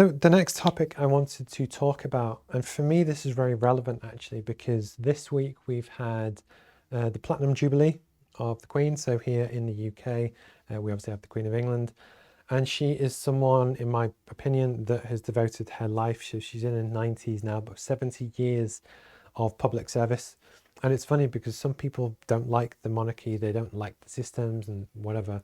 So the next topic I wanted to talk about, and for me this is very relevant actually, because this week we've had the Platinum Jubilee of the Queen. So here in the UK, we obviously have the Queen of England, and she is someone, in my opinion, that has devoted her life, so she's in her 90s now, but 70 years of public service. And it's funny because some people don't like the monarchy, they don't like the systems and whatever,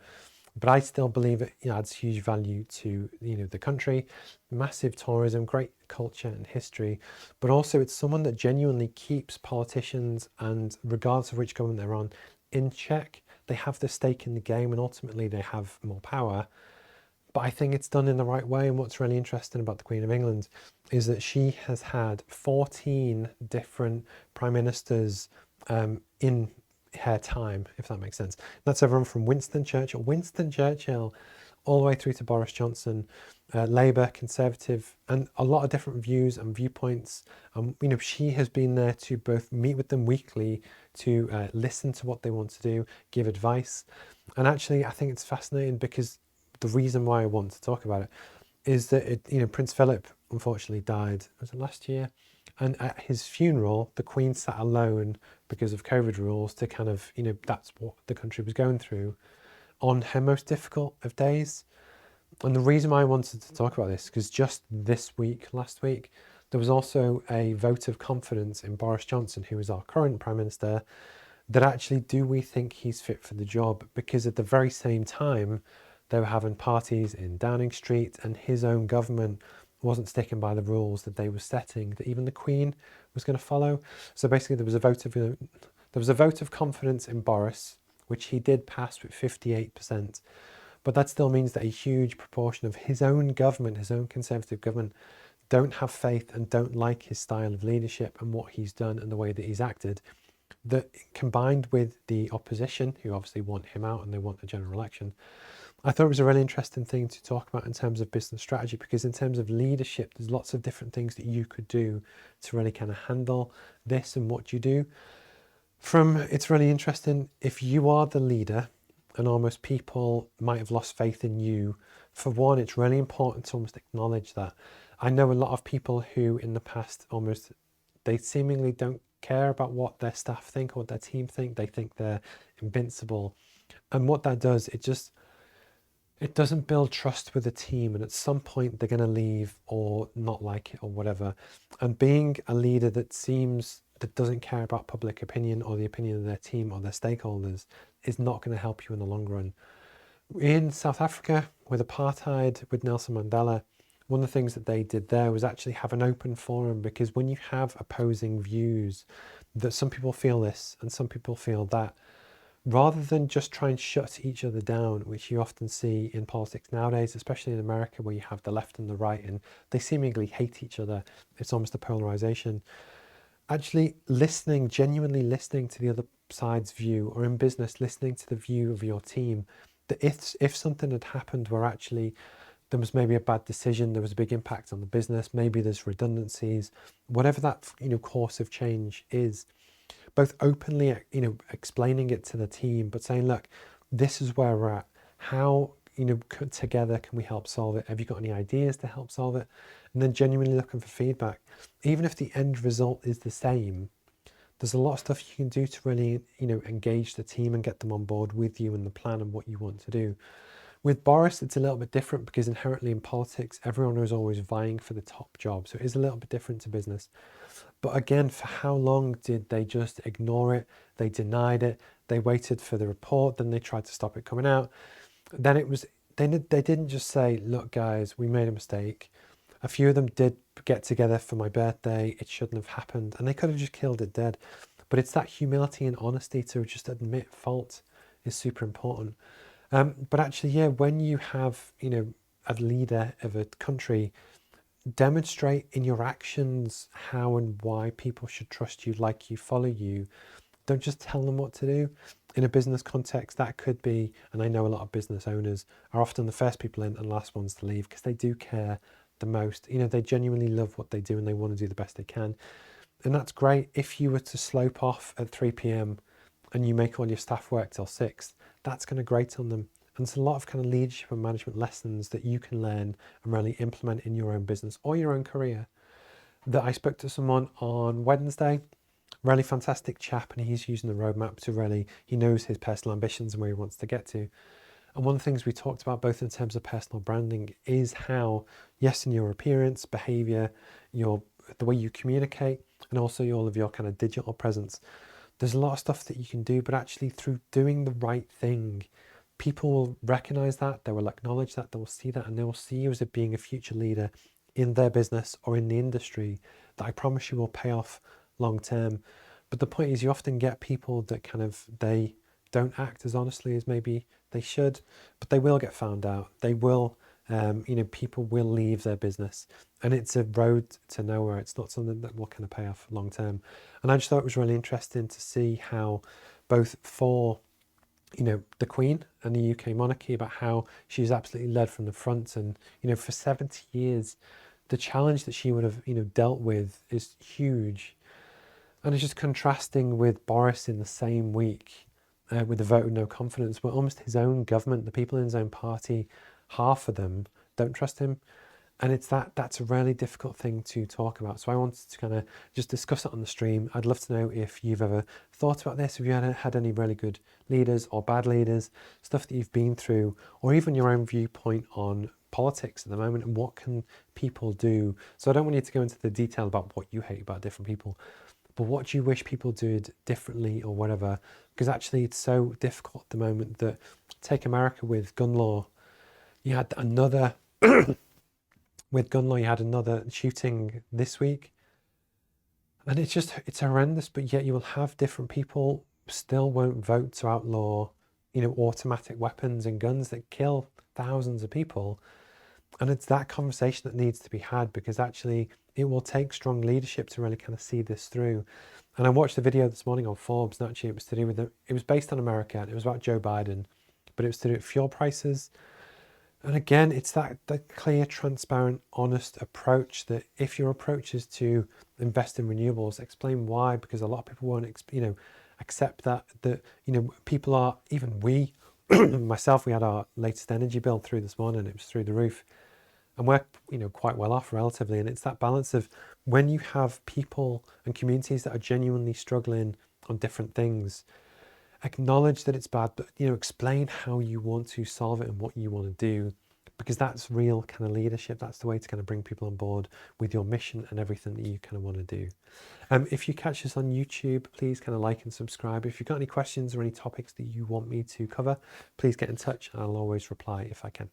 but I still believe it, adds huge value to the country. Massive tourism, great culture and history, but also it's someone that genuinely keeps politicians, and regardless of which government they're on, in check. They have the stake in the game, and ultimately they have more power. But I think it's done in the right way. And what's really interesting about the Queen of England is that she has had 14 different prime ministers in her time, if that makes sense. That's everyone from Winston Churchill, all the way through to Boris Johnson, Labour, Conservative, and a lot of different views and viewpoints. She has been there to both meet with them weekly, to listen to what they want to do, give advice. And actually, I think it's fascinating because the reason why I want to talk about it is that Prince Philip unfortunately died, was it last year? And at his funeral, the Queen sat alone because of COVID rules to kind of, that's what the country was going through on her most difficult of days. And the reason why I wanted to talk about this, because just last week, there was also a vote of confidence in Boris Johnson, who is our current Prime Minister, that actually, do we think he's fit for the job? Because at the very same time, they were having parties in Downing Street, and his own government wasn't sticking by the rules that they were setting, that even the Queen was going to follow. So basically, there was a vote of confidence in Boris, which he did pass with 58%. But that still means that a huge proportion of his own government, his own Conservative government, don't have faith and don't like his style of leadership and what he's done and the way that he's acted. That, combined with the opposition, who obviously want him out and they want a general election, I thought it was a really interesting thing to talk about in terms of business strategy, because in terms of leadership, there's lots of different things that you could do to really kind of handle this and what you do. It's really interesting, if you are the leader and almost people might have lost faith in you, for one, it's really important to almost acknowledge that. I know a lot of people who in the past they seemingly don't care about what their staff think or what their team think. They think they're invincible. And what that does, it doesn't build trust with the team, and at some point they're going to leave or not like it or whatever. And being a leader that doesn't care about public opinion or the opinion of their team or their stakeholders is not going to help you in the long run. In South Africa, with apartheid, with Nelson Mandela, one of the things that they did there was actually have an open forum, because when you have opposing views, that some people feel this and some people feel that, rather than just try and shut each other down, which you often see in politics nowadays, especially in America, where you have the left and the right and they seemingly hate each other. It's almost a polarization. Actually genuinely listening to the other side's view, or in business, listening to the view of your team, that if something had happened where actually there was maybe a bad decision, there was a big impact on the business, maybe there's redundancies, whatever that course of change is, both openly, explaining it to the team, but saying, look, this is where we're at. How, together can we help solve it? Have you got any ideas to help solve it? And then genuinely looking for feedback. Even if the end result is the same, there's a lot of stuff you can do to really, engage the team and get them on board with you and the plan and what you want to do. With Boris, it's a little bit different, because inherently in politics, everyone is always vying for the top job. So it is a little bit different to business. But again, for how long did they just ignore it? They denied it. They waited for the report. Then they tried to stop it coming out. Then they didn't just say, look, guys, we made a mistake. A few of them did get together for my birthday. It shouldn't have happened. And they could have just killed it dead. But it's that humility and honesty to just admit fault is super important. But actually, yeah, when you have, a leader of a country, demonstrate in your actions how and why people should trust you, like you, follow you. Don't just tell them what to do. In a business context, that could be, and I know a lot of business owners are often the first people in and last ones to leave, because they do care the most. They genuinely love what they do and they want to do the best they can. And that's great. If you were to slope off at 3 p.m. and you make all your staff work till 6, that's going to grate on them. And it's a lot of kind of leadership and management lessons that you can learn and really implement in your own business or your own career. That I spoke to someone on Wednesday, really fantastic chap, and he's using the roadmap to really, he knows his personal ambitions and where he wants to get to. And one of the things we talked about both in terms of personal branding is how, yes, in your appearance, behavior, the way you communicate, and also all of your kind of digital presence, there's a lot of stuff that you can do, but actually through doing the right thing, people will recognize that, they will acknowledge that, they will see that, and they will see you as being a future leader in their business or in the industry that I promise you will pay off long term. But the point is, you often get people that kind of, they don't act as honestly as maybe they should, but they will get found out. They will, people will leave their business, and it's a road to nowhere. It's not something that will kind of pay off long term. And I just thought it was really interesting to see how both for, the Queen and the UK monarchy, about how she's absolutely led from the front. And, for 70 years, the challenge that she would have, dealt with is huge. And it's just contrasting with Boris in the same week with the vote of no confidence, where almost his own government, the people in his own party, half of them don't trust him. And that's a really difficult thing to talk about. So I wanted to kind of just discuss it on the stream. I'd love to know if you've ever thought about this, if you had any really good leaders or bad leaders, stuff that you've been through, or even your own viewpoint on politics at the moment and what can people do. So I don't want you to go into the detail about what you hate about different people, but what do you wish people did differently or whatever? Because actually it's so difficult at the moment that, take America with gun law, you had another shooting this week. And it's horrendous, but yet you will have different people still won't vote to outlaw, automatic weapons and guns that kill thousands of people. And it's that conversation that needs to be had, because actually it will take strong leadership to really kind of see this through. And I watched the video this morning on Forbes, and actually it was to do with it was based on America, and it was about Joe Biden, but it was to do with fuel prices. And again, it's that clear, transparent, honest approach, that if your approach is to invest in renewables, explain why, because a lot of people won't, accept that people are, even we, myself, we had our latest energy bill through this morning, it was through the roof. And we're, quite well off relatively. And it's that balance of, when you have people and communities that are genuinely struggling on different things, acknowledge that it's bad, but, explain how you want to solve it and what you want to do, because that's real kind of leadership. That's the way to kind of bring people on board with your mission and everything that you kind of want to do. If you catch us on YouTube, please kind of like and subscribe. If you've got any questions or any topics that you want me to cover, please get in touch and I'll always reply if I can.